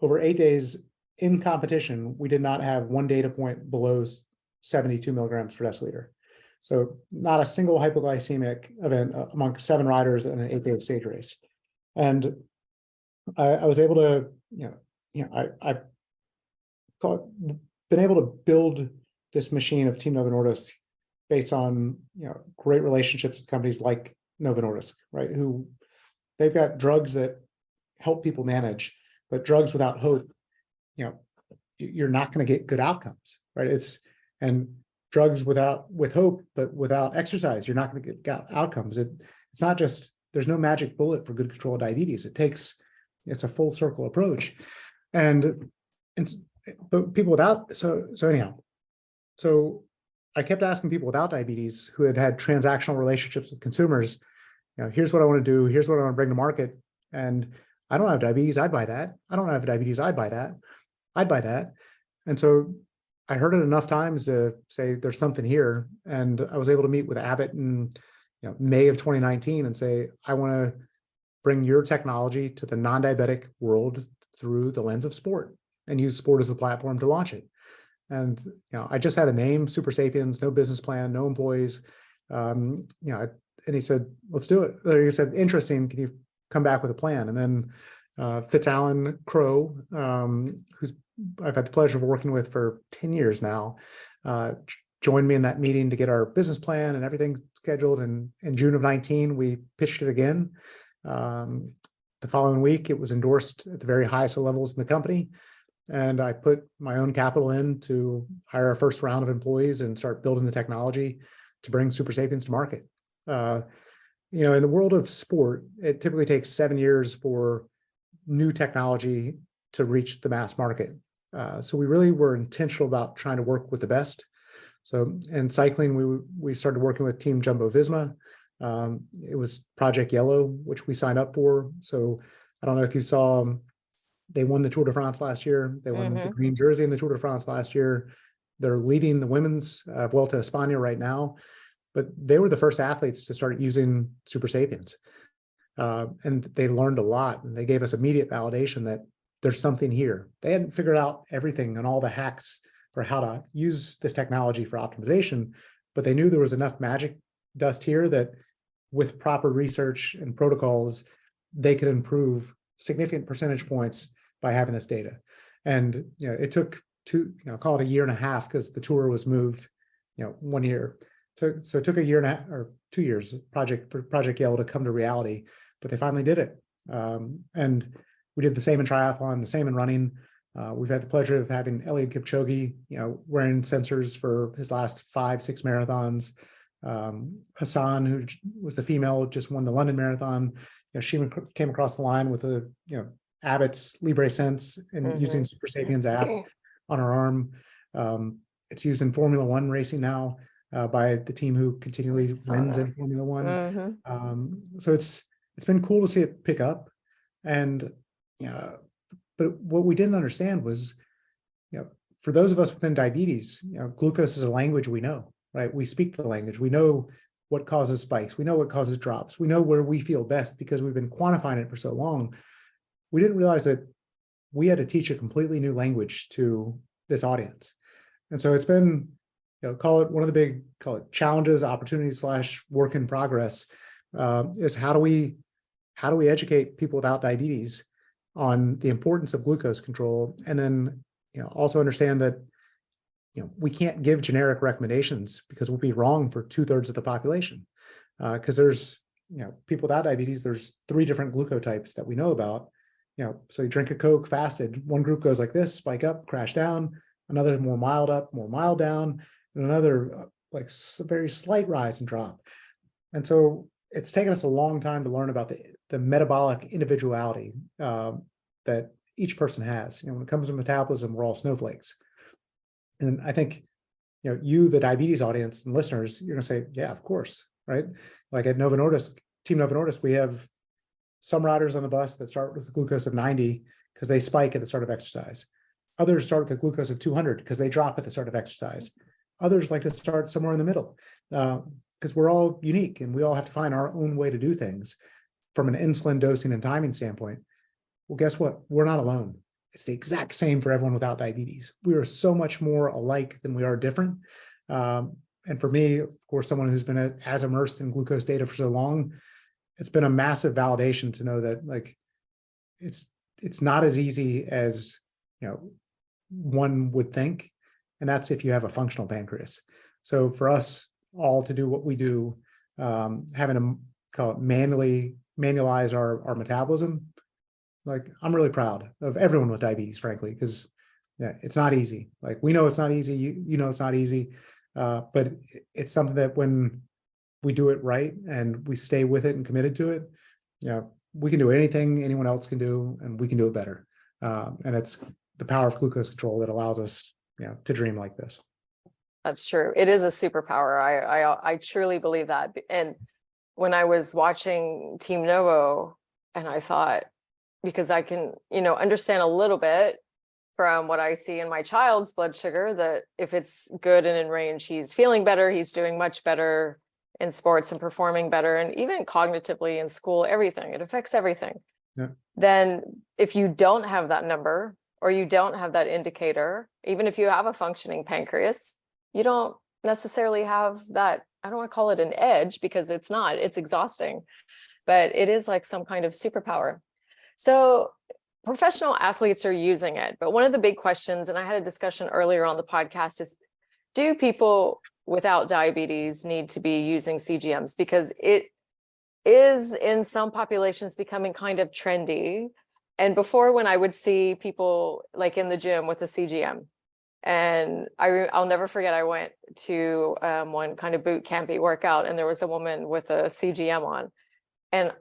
[SPEAKER 2] Over 8 days in competition, we did not have one data point below 72 milligrams per deciliter. So not a single hypoglycemic event among 7 riders in an 8-day stage race. And I was able to, I've been able to build this machine of Team Novo Nordisk based on, great relationships with companies like Novo Nordisk, right? Who they've got drugs that help people manage, but drugs without hope, you're not going to get good outcomes, right? And drugs with hope, but without exercise, you're not going to get outcomes. It's not just, there's no magic bullet for good control of diabetes. It takes it's a full circle approach. And but people without, so anyhow, so I kept asking people without diabetes who had transactional relationships with consumers, here's what I want to do, here's what I want to bring to market. And I don't have diabetes, I'd buy that. I don't have diabetes, I'd buy that. I'd buy that. And so I heard it enough times to say there's something here. And I was able to meet with Abbott in May of 2019 and say, I want to bring your technology to the non-diabetic world through the lens of sport and use sport as a platform to launch it. And I just had a name, Supersapiens, no business plan, no employees. And he said, let's do it. Or he said, interesting, can you come back with a plan? And then Fitz-Alan Crow, who's I've had the pleasure of working with for 10 years now, joined me in that meeting to get our business plan and everything scheduled. And in June of 19, we pitched it again. The following week, it was endorsed at the very highest levels in the company. And I put my own capital in to hire our first round of employees and start building the technology to bring Supersapiens to market. In the world of sport, it typically takes 7 years for new technology to reach the mass market. So we really were intentional about trying to work with the best. So in cycling, we started working with Team Jumbo-Visma. It was Project Yellow, which we signed up for. So I don't know if you saw, they won the Tour de France last year. They won the green jersey in the Tour de France last year. They're leading the women's Vuelta a España right now, but they were the first athletes to start using Supersapiens. And they learned a lot, and they gave us immediate validation that there's something here. They hadn't figured out everything and all the hacks for how to use this technology for optimization, but they knew there was enough magic dust here that with proper research and protocols, they could improve significant percentage points by having this data. And it took call it a year and a half, because the tour was moved 1 year. So it took a year and a half or 2 years for Project Yellow to come to reality, but they finally did it. And we did the same in triathlon, the same in running. We've had the pleasure of having Eliud Kipchoge, wearing sensors for his last 5-6 marathons. Hassan, who was the female, just won the London Marathon. She came across the line with a Abbott's Libre Sense and using Supersapiens app on her arm. It's used in Formula One racing now by the team who continually wins in Formula One. So it's been cool to see it pick up. And but what we didn't understand was, for those of us within diabetes, glucose is a language we know, right? We speak the language. We know what causes spikes. We know what causes drops. We know where we feel best because we've been quantifying it for so long. We didn't realize that we had to teach a completely new language to this audience. And so it's been, call it one of the big, challenges, opportunities / work in progress, is how do we educate people without diabetes on the importance of glucose control, and then also understand that we can't give generic recommendations because we'll be wrong for 2/3 of the population. Because there's people without diabetes, there's 3 different glucotypes that we know about. So you drink a Coke fasted, one group goes like this, spike up, crash down, another more mild up, more mild down, and another very slight rise and drop. And so it's taken us a long time to learn about the metabolic individuality that each person has. When it comes to metabolism, we're all snowflakes. And I think, the diabetes audience and listeners, you're going to say, yeah, of course, right? Like at Novo Nordisk, Team Novo Nordisk, we have some riders on the bus that start with a glucose of 90 because they spike at the start of exercise. Others start with a glucose of 200 because they drop at the start of exercise. Others like to start somewhere in the middle because we're all unique and we all have to find our own way to do things from an insulin dosing and timing standpoint. Well, guess what? We're not alone. It's the exact same for everyone without diabetes. We are so much more alike than we are different. And for me, of course, someone who's been as immersed in glucose data for so long, it's been a massive validation to know that it's not as easy as one would think, and that's if you have a functional pancreas. So for us all to do what we do, having to call it manualize our metabolism, I'm really proud of everyone with diabetes, frankly, because it's not easy. We know it's not easy. You know it's not easy, but it's something that when we do it right and we stay with it and committed to it, we can do anything anyone else can do, and we can do it better. And it's the power of glucose control that allows us, to dream like this.
[SPEAKER 1] That's true. It is a superpower. I truly believe that. And when I was watching Team Novo, and I thought, because I can, understand a little bit from what I see in my child's blood sugar, that if it's good and in range, he's feeling better, he's doing much better in sports and performing better, and even cognitively in school, everything. It affects everything.
[SPEAKER 2] Yeah. Then
[SPEAKER 1] if you don't have that number, or you don't have that indicator, even if you have a functioning pancreas, you don't necessarily have that. I don't want to call it an edge, because it's not, it's exhausting, but it is like some kind of superpower. So professional athletes are using it. But one of the big questions, and I had a discussion earlier on the podcast, is do people without diabetes need to be using CGMs? Because it is in some populations becoming kind of trendy. And before, when I would see people like in the gym with a CGM, and I'll never forget, I went to one kind of boot campy workout, and there was a woman with a CGM on, and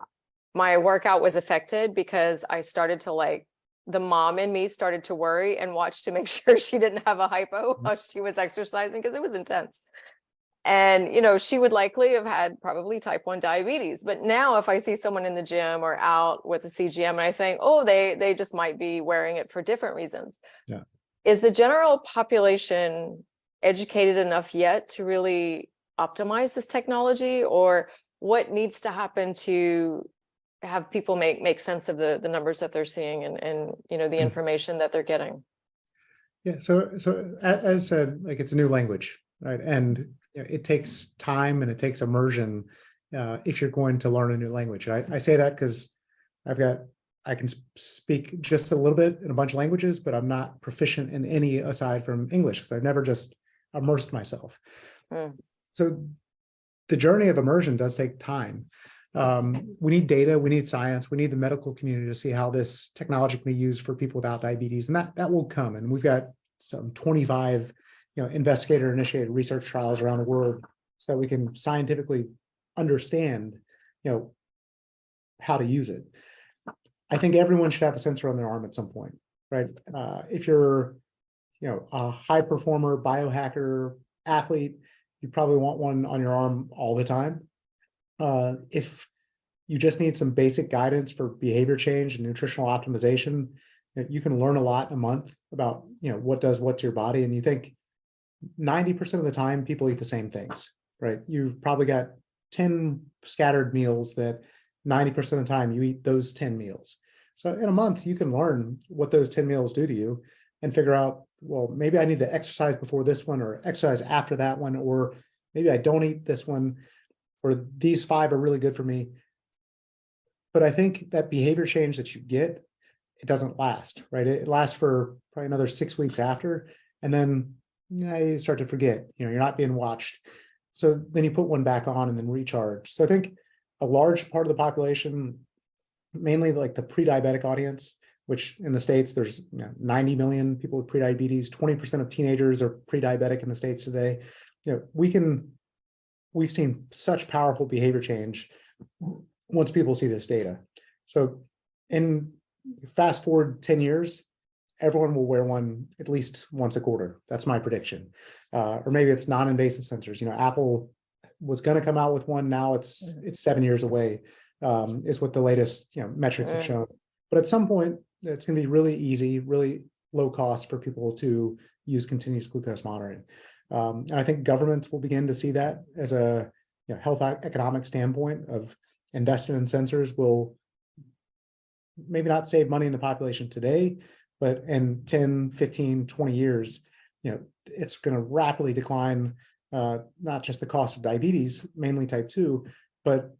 [SPEAKER 1] my workout was affected because I started to the mom in me started to worry and watch to make sure she didn't have a hypo while she was exercising, because it was intense. And, she would likely have had probably type 1 diabetes. But now if I see someone in the gym or out with a CGM, and I think, oh, they just might be wearing it for different reasons.
[SPEAKER 2] Yeah.
[SPEAKER 1] Is the general population educated enough yet to really optimize this technology? Or what needs to happen to have people make sense of the numbers that they're seeing and the information that they're getting?
[SPEAKER 2] Yeah. So as said, it's a new language, right? And it takes time and it takes immersion if you're going to learn a new language. I say that because I can speak just a little bit in a bunch of languages, but I'm not proficient in any aside from English, because I've never just immersed myself. So the journey of immersion does take time. We need data, we need science, we need the medical community to see how this technology can be used for people without diabetes, and that will come. And we've got some 25 investigator-initiated research trials around the world, so that we can scientifically understand, how to use it. I think everyone should have a sensor on their arm at some point, right? If you're, a high performer, biohacker, athlete, you probably want one on your arm all the time. If you just need some basic guidance for behavior change and nutritional optimization, you can learn a lot in a month about, what does what to your body. And you think 90% of the time people eat the same things, right? You've probably got 10 scattered meals that 90% of the time you eat those 10 meals. So in a month, you can learn what those 10 meals do to you and figure out, well, maybe I need to exercise before this one, or exercise after that one, or maybe I don't eat this one, or these 5 are really good for me. But I think that behavior change that you get, it doesn't last, right? It lasts for probably another 6 weeks after, and then you start to forget, you're not being watched. So then you put one back on and then recharge. So I think a large part of the population, mainly the pre-diabetic audience, which in the States, there's 90 million people with prediabetes, 20% of teenagers are pre-diabetic in the States today. We've seen such powerful behavior change once people see this data. So in fast forward 10 years, everyone will wear one at least once a quarter. That's my prediction. Or maybe it's non-invasive sensors. Apple was going to come out with one. Now it's 7 years away, is what the latest metrics have shown. But at some point, it's going to be really easy, really low cost for people to use continuous glucose monitoring. And I think governments will begin to see that as a health economic standpoint of investing in sensors will maybe not save money in the population today, but in 10, 15, 20 years, it's going to rapidly decline, not just the cost of diabetes, mainly type 2, but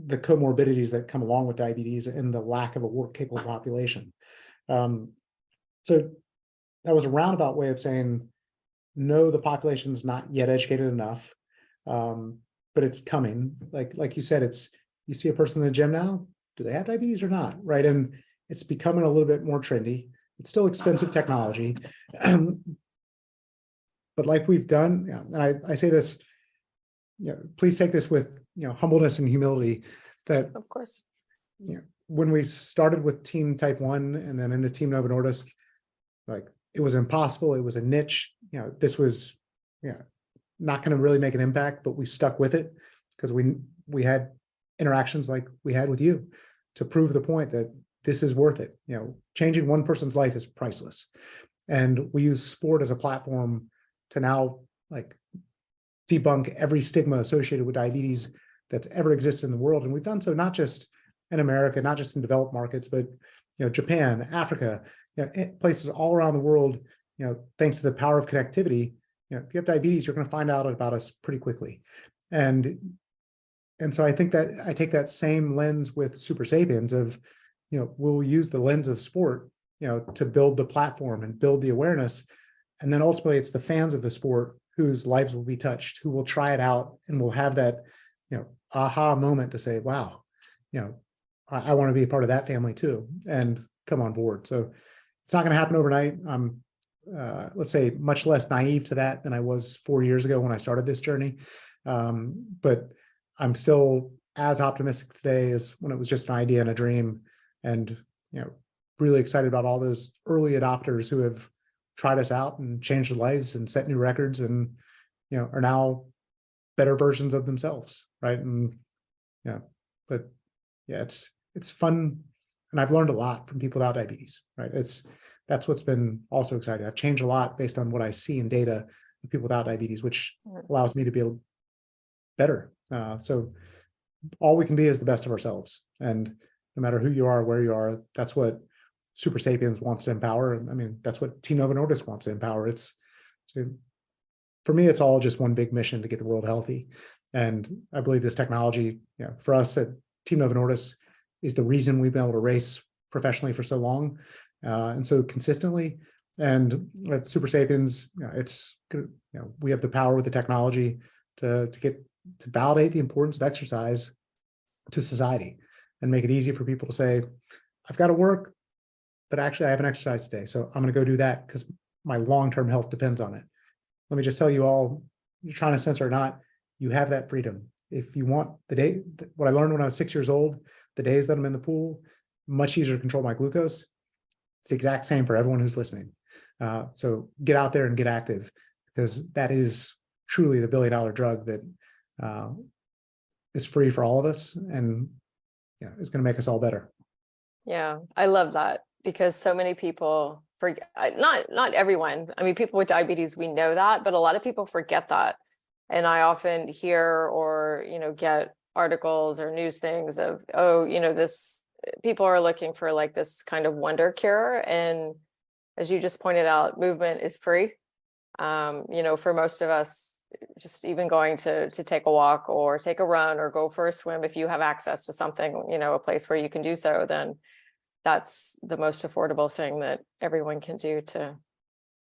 [SPEAKER 2] the comorbidities that come along with diabetes and the lack of a work-capable population. So that was a roundabout way of saying, no, the population's not yet educated enough, but it's coming. Like you said, you see a person in the gym now, do they have diabetes or not, right? And it's becoming a little bit more trendy. It's still expensive technology, but like we've done, and I say this, please take this with humbleness and humility. That
[SPEAKER 1] of course,
[SPEAKER 2] when we started with Team Type 1 and then into Team Novo Nordisk, like it was impossible. It was a niche. This was not going to really make an impact, but we stuck with it because we had interactions like we had with you to prove the point that this is worth it. Changing one person's life is priceless. And we use sport as a platform to now like debunk every stigma associated with diabetes that's ever existed in the world. And we've done so not just in America, not just in developed markets, but Japan, Africa, places all around the world, thanks to the power of connectivity. If you have diabetes, you're going to find out about us pretty quickly. And so I think that I take that same lens with Supersapiens of, we'll use the lens of sport, to build the platform and build the awareness. And then ultimately it's the fans of the sport whose lives will be touched, who will try it out and will have that, aha moment to say, wow, I want to be a part of that family too, and come on board. So it's not going to happen overnight. I'm, let's say, much less naive to that than I was 4 years ago when I started this journey. But I'm still as optimistic today as when it was just an idea and a dream, and, really excited about all those early adopters who have tried us out and changed their lives and set new records and, are now better versions of themselves. Right. And but yeah, it's fun. And I've learned a lot from people without diabetes, right? That's what's been also exciting. I've changed a lot based on what I see in data of people without diabetes, which allows me to be able better. So all we can be is the best of ourselves. And no matter who you are, where you are, that's what Supersapiens wants to empower. I mean, that's what Team Novo Nordisk wants to empower. For me, it's all just one big mission to get the world healthy. And I believe this technology, for us at Team Novo Nordisk, is the reason we've been able to race professionally for so long and so consistently. And at Supersapiens, it's we have the power with the technology to validate the importance of exercise to society and make it easy for people to say, I've got to work, but actually I haven't exercised today, so I'm going to go do that because my long-term health depends on it. Let me just tell you all, you're trying to censor or not, you have that freedom. If you want what I learned when I was 6 years old, the days that I'm in the pool, much easier to control my glucose. It's the exact same for everyone who's listening. So get out there and get active, because that is truly the billion-dollar drug that is free for all of us and is going to make us all better.
[SPEAKER 1] Yeah, I love that, because so many people forget, not everyone. I mean, people with diabetes, we know that, but a lot of people forget that. And I often hear or, get articles or news things of, this people are looking for like this kind of wonder cure. And as you just pointed out, movement is free. For most of us, just even going to take a walk or take a run or go for a swim, if you have access to something, a place where you can do so, then that's the most affordable thing that everyone can do to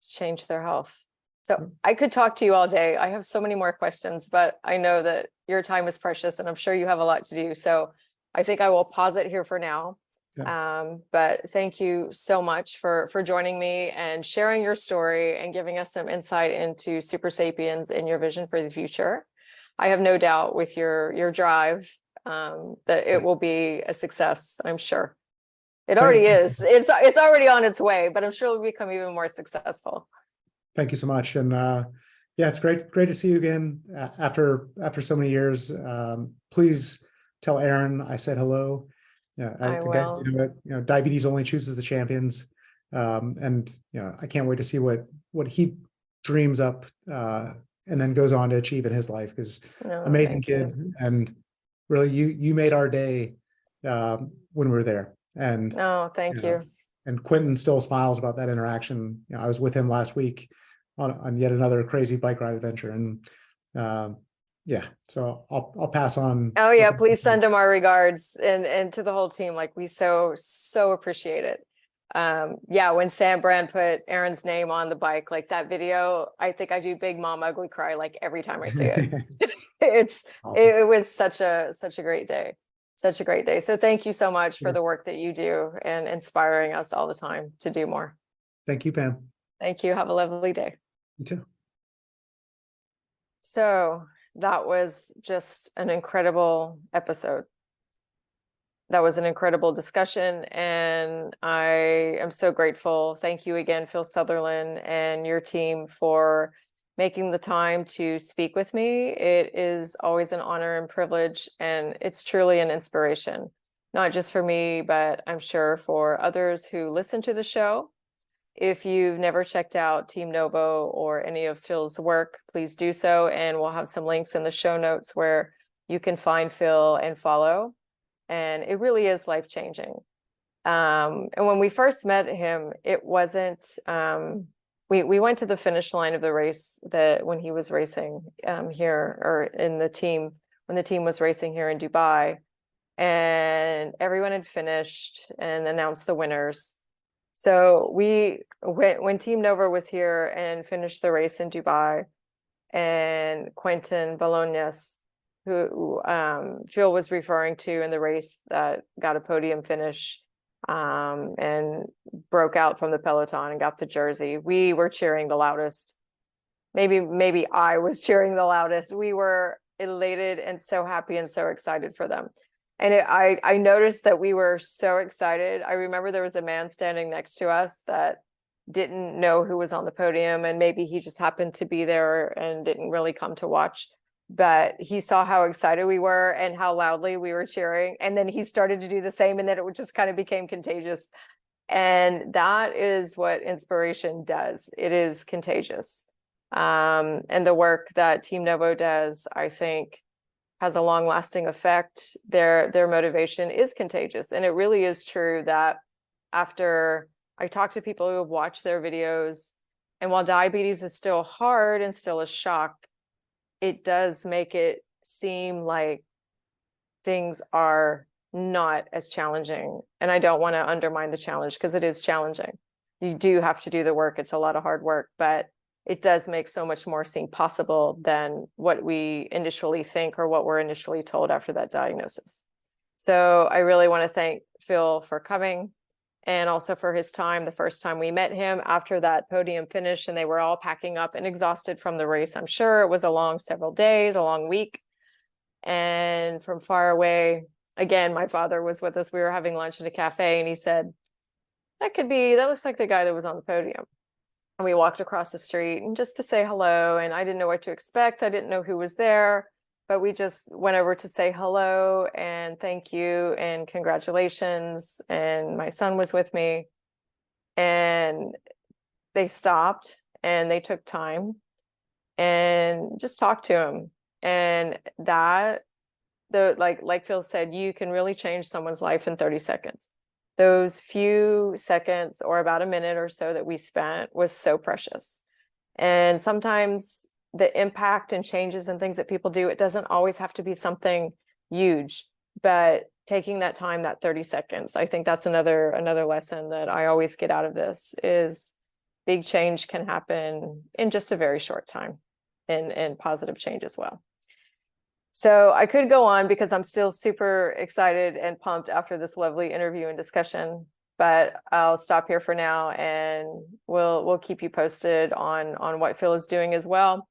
[SPEAKER 1] change their health. So I could talk to you all day. I have so many more questions, but I know that your time is precious and I'm sure you have a lot to do. So I think I will pause it here for now. Yeah. But thank you so much for joining me and sharing your story and giving us some insight into Supersapiens and your vision for the future. I have no doubt with your drive that it will be a success. I'm sure it already is. It's already on its way, but I'm sure it'll become even more successful.
[SPEAKER 2] Thank you so much. And it's great to see you again after so many years. Please tell Aaron I said hello. Yeah, I think
[SPEAKER 1] will.
[SPEAKER 2] Diabetes only chooses the champions. And I can't wait to see what he dreams up and then goes on to achieve in his life, because amazing kid. You. And really you made our day when we were there. And
[SPEAKER 1] thank you.
[SPEAKER 2] And Quentin still smiles about that interaction. I was with him last week on yet another crazy bike ride adventure. And so I'll pass on.
[SPEAKER 1] Oh yeah, please send him our regards and to the whole team. Like, we so appreciate it. When Sam Brand put Aaron's name on the bike, like that video, I think I do big mom ugly cry like every time I see it. It was such a great day. Such a great day. So thank you so much for the work that you do and inspiring us all the time to do more.
[SPEAKER 2] Thank you, Pam.
[SPEAKER 1] Thank you. Have a lovely day.
[SPEAKER 2] You too.
[SPEAKER 1] So that was just an incredible episode. That was an incredible discussion, and I am so grateful. Thank you again, Phil Southerland and your team, for making the time to speak with me. It is always an honor and privilege, and it's truly an inspiration, not just for me, but I'm sure for others who listen to the show. If you've never checked out Team Novo or any of Phil's work, please do so, and we'll have some links in the show notes where you can find Phil and follow. And it really is life-changing. And when we first met him, it wasn't, we went to the finish line of the race that when he was racing here, or in the team, when the team was racing here in Dubai, and everyone had finished and announced the winners. So when Team Nova was here and finished the race in Dubai, and Quentin Bolognas, who Phil was referring to in the race that got a podium finish and broke out from the peloton and got the jersey, we were cheering the loudest. Maybe I was cheering the loudest. We were elated and so happy and so excited for them. And I noticed that we were so excited. I remember there was a man standing next to us that didn't know who was on the podium, and maybe he just happened to be there and didn't really come to watch. But he saw how excited we were and how loudly we were cheering. And then he started to do the same, and then it just kind of became contagious. And that is what inspiration does. It is contagious. And the work that Team Novo does, I think, has a long-lasting effect. Their motivation is contagious. And it really is true that after I talk to people who have watched their videos, and while diabetes is still hard and still a shock, it does make it seem like things are not as challenging. And I don't want to undermine the challenge, because it is challenging. You do have to do the work. It's a lot of hard work, but it does make so much more seem possible than what we initially think or what we're initially told after that diagnosis. So I really want to thank Phil for coming, and also for his time. The first time we met him after that podium finish, and they were all packing up and exhausted from the race. I'm sure it was a long several days, a long week. And from far away, again, my father was with us. We were having lunch in a cafe, and he said, that looks like the guy that was on the podium. And we walked across the street and just to say hello. And I didn't know what to expect. I didn't know who was there, but we just went over to say hello and thank you and congratulations. And my son was with me, and they stopped and they took time and just talked to him. And that, like Phil said, you can really change someone's life in 30 seconds. Those few seconds, or about a minute or so, that we spent was so precious. And sometimes the impact and changes and things that people do, it doesn't always have to be something huge, but taking that time, that 30 seconds, I think that's another lesson that I always get out of this, is big change can happen in just a very short time, and positive change as well. So I could go on, because I'm still super excited and pumped after this lovely interview and discussion, but I'll stop here for now, and we'll keep you posted on what Phil is doing, as well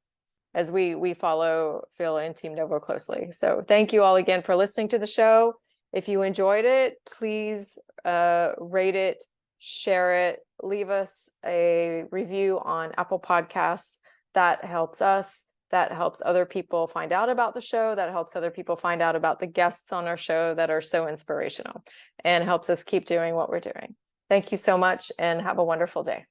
[SPEAKER 1] as we follow Phil and Team Novo closely. So thank you all again for listening to the show. If you enjoyed it, please rate it, share it, leave us a review on Apple Podcasts. That helps us. That helps other people find out about the show. That helps other people find out about the guests on our show that are so inspirational, and helps us keep doing what we're doing. Thank you so much, and have a wonderful day.